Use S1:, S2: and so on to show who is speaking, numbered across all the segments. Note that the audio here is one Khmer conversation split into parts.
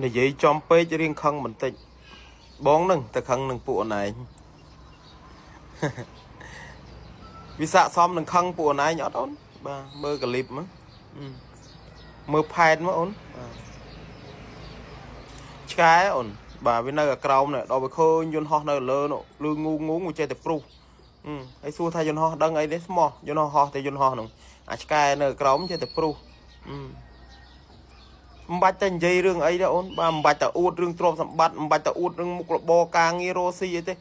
S1: និយាយចំពេករៀងខឹងបន្តិចបងនឹងតែខឹងនឹងពួកណែងវិសាកសមនឹងខឹងពួកណែងអត់អូនបាទមើលក្លីបមកមើលផែនមកអូនឆ្កែអូនបាទវានៅក្រោមនេះដល់វាឃើញយន្តហោះនៅលើនោះលឺងូងវាចេះតែព្រុសហើយសួរថាយន្តហោះដឹងអីទេស្មោះយន្តហោះតែយន្តហោះនោះអាឆ្កែនៅក្រោមចេះតែព្រុសមិនបាច់តែនិយាយរឿងអីទេអូនបាទមិនបាច់តែអួតរឿងទ្រព្យសម្បត្តិមិនបាច់តែអួតរឿងមុខរបរការងាររស់ស៊ីអីទេ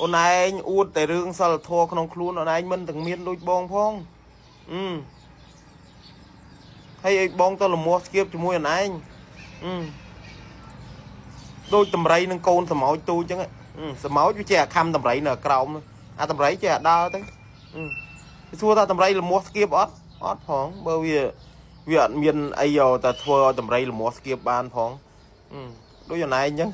S1: អូនឯងអួតតែរឿងសិលធម៌ក្នុងខ្លួនអូនឯងមិនទាំងមានដូចបងផងហើយឲ្យបងទៅលមាស់ស្គៀបជាមួយអូនឯងដូចតម្រៃនឹងកូនសម្ោចទូចឹងសម្ោចវាជាអាខំតម្រៃនៅក្រោមអាតម្រៃជាអាដើរទៅសួរថាតម្រៃលមាស់ស្គៀបអត់ផងបើវាអត់មានអីយកតែធ្វើឲ្យតម្រៃលមាស់ស្គៀបបានផងដូចអូនឯងចឹង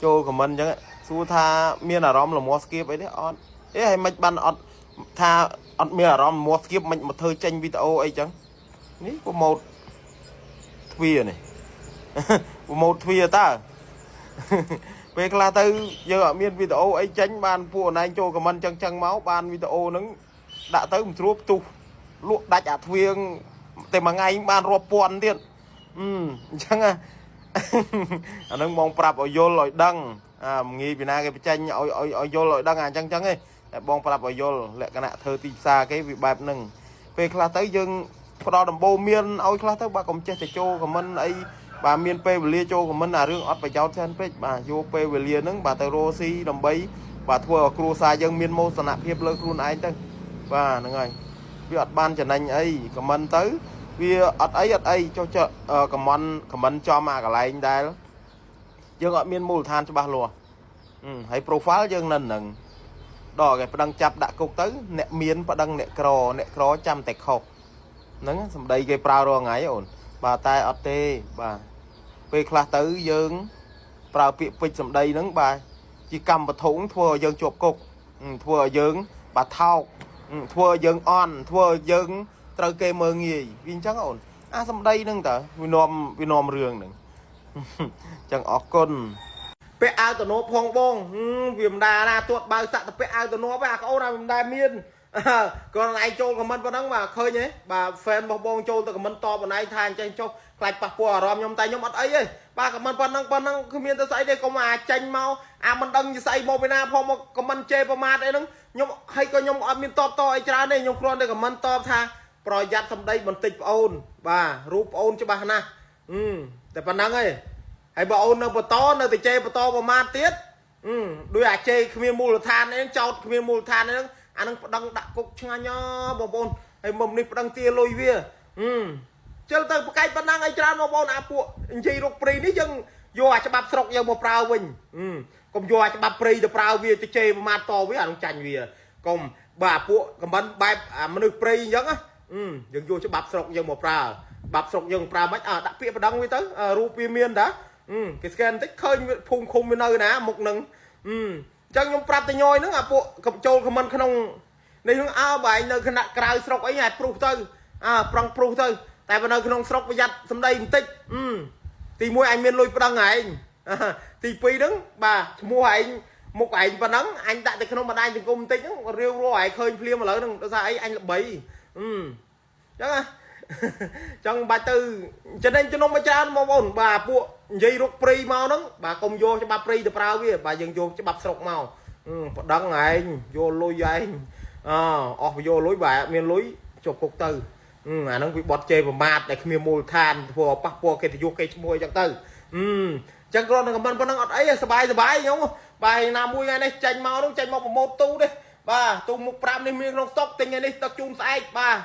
S1: ចូលខមមិនចឹងសួរថាមានអារម្មណ៍លមាស់ស្គៀបអីទេអត់ហើយមិនបានអត់ថាអត់មានអារម្មណ៍លមាស់ស្គៀបមិនមកធ្វើចេញវីដេអូអីចឹងនេះប្រម៉ូតទ្វានេះប្រម៉ូតទ្វាតើពេលខ្លះទៅយើងអត់មានវីដេអូអីចេញបានពួកអូនឯងចូលខមមិនចឹងមកបានវីដេអូហ្នឹងដាក់ទៅមិនស្រួលផ្ទុះលក់ដាច់អាទ្វាងតែមួយថ្ងៃបានរាប់ពាន់ទៀតអញ្ចឹងអាហ្នឹងបងប្រាប់ឲ្យយល់ឲ្យដឹងងាយពីណាគេបញ្ចេញឲ្យយល់ឲ្យដឹងអញ្ចឹងឯងតែបងប្រាប់ឲ្យយល់លក្ខណៈធ្វើទីផ្សារគេវាបែបហ្នឹងពេលខ្លះទៅយើងផ្ដល់ដំបូន្មានឲ្យខ្លះទៅបាទកុំចេះតែចូលខមមិនអីបាទមានពេលវេលាចូលខមមិនអារឿងអត់ប្រយោជន៍ច្រើនពេកបាទយកពេលវេលាហ្នឹងបាទទៅរស់ស៊ីដើម្បីបាទធ្វើឲ្យគ្រួសារយើងមានមោទនភាពលើខ្លួនឯងទៅបាទហ្នឹងហើយវាអត់បានចំណេញអីខមមិនទៅវាអត់អីចុះខមមិនចំអាកន្លែងដែលយើងអត់មានមូលដ្ឋានច្បាស់លាស់ហើយ profile យើងនៅនឹងដល់គេប្តឹងចាប់ដាក់គុកទៅអ្នកមានប្តឹងអ្នកក្រចាំតែខុសហ្នឹងសម្ដីគេប្រើរាល់ថ្ងៃអូនបាទតែអត់ទេបាទពេលខ្លះទៅយើងប្រើពាក្យពេចន៍សម្ដីហ្នឹងបាទជាកម្មវត្ថុធ្វើឲ្យយើងជាប់គុកធ្វើឲ្យយើងបាទថោកធ្វើឲ្យយើងអន់ធ្វើឲ្យយើងត្រូវគេមើងងាយវាអញ្ចឹងអូនអាសម្ដីហ្នឹងតើវានាំរឿងហ្នឹងចឹងអរគុណពាក់អាវតនោផងបងវាមិនដាណាទួតបើសាក់ទៅពាក់អាវតនោអាកូនឲ្យមិនដែលមានគាត់ឯងចូលខមមិនប៉ុណ្ណឹងបាទឃើញទេបាទ fan របស់បងចូលទៅខមមិនតបខ្លួនឯងថាអញ្ចឹងចុះខ្លាចប៉ះពាល់អារម្មណ៍ខ្ញុំតែខ្ញុំអត់អីទេបាទខមមិនប៉ុណ្ណឹងគឺមានទៅស្អីទេកុំអាចេញមកអាមិនដឹងស្អីមកពីណាផងមកខមមិនជេរប្រមាថអីហ្នឹងខ្ញុំហើយក៏ខ្ញុំអត់មានតបតអីច្រើនទេខ្ញុំគ្រាន់តែខមមិនតបថាប្រយ័ត្នសម្ដីបន្តិចប្អូនបាទរូបប្អូនច្បាស់ណាស់តែប៉ុណ្ណឹងឯងហើយបើអូននៅបន្តនៅតែជេរបន្តប្រមាថទៀតដោយអាជេរគ្មានមូលដ្ឋានហ្នឹងចោតគ្មានមូលដ្ឋានហ្នឹងអានឹងប្តឹងដាក់គុកឆ្ងាញ់បងប្អូនហើយមុំនេះប្តឹងទាលុយវាជិលទៅប្រកែកប៉ុណ្ណឹងអីច្រើនបងប្អូនអាពួកនិយាយរកព្រីនេះយើងយកអាច្បាប់ស្រុកយើងមកប្រើវិញកុំយកអាច្បាប់ព្រីទៅប្រើវាទៅជេរប្រមាថតវាអានឹងចាញ់វាកុំបាទពួកកំបិនបែបមនុស្សព្រីអញ្ចឹងយើងយកច្បាប់ស្រុកយើងមកប្រើច្បាប់ស្រុកយើងប្រើមិនដាក់ពាក្យប្តឹងវាទៅរូបវាមានតាគេស្កែនបន្តិចឃើញភូមិឃុំវានៅណាមុខនឹងចឹងខ្ញុំប្រាប់តែញយហ្នឹងអាពួកកំចូលខមមិនក្នុងនេះហ្នឹងបើឯងនៅគណៈក្រៅស្រុកអីអាចព្រុសទៅប្រឹងព្រុសទៅតែបើនៅក្នុងស្រុកប្រយ័ត្នសម្ដីបន្តិចទី1អញមានលុយប្តឹងឯងទី2ហ្នឹងបាទឈ្មោះឯងមុខឯងប៉ុណ្ណឹងអញដាក់ទៅក្នុងបណ្ដាញសង្គមបន្តិចហ្នឹងរាវរឯងឃើញភ្លាមឥឡូវហ្នឹងដោយសារអីអញល្បីចឹងចឹងបាច់ទៅចំណេញជំនុំមួយច្រើនបងប្អូនបាទពួកនិយាយរុកព្រីមកហ្នឹងបាទកុំយកច្បាប់ព្រីទៅប្រើវាបាទយើងយកច្បាប់ស្រុកមកប្តឹងឯងយកលុយឯងអស់យកលុយបាទមានលុយជាប់គុកទៅអាហ្នឹងវាបត់ជេរប្រមាថតែគ្មានមូលដ្ឋានធ្វើប៉ះពាល់កិត្តិយសគេឈ្មោះអញ្ចឹងទៅចឹងគ្រាន់តែខមមិនប៉ុណ្ណឹងអត់អីសบายខ្ញុំបាទណាមួយថ្ងៃនេះចេញមកហ្នឹងចេញមកប្រម៉ូតទូទេបាទទូមុខ5នេះមានក្នុងស្តុកទិញថ្ងៃនេះទឹកជូនស្អែកបាទ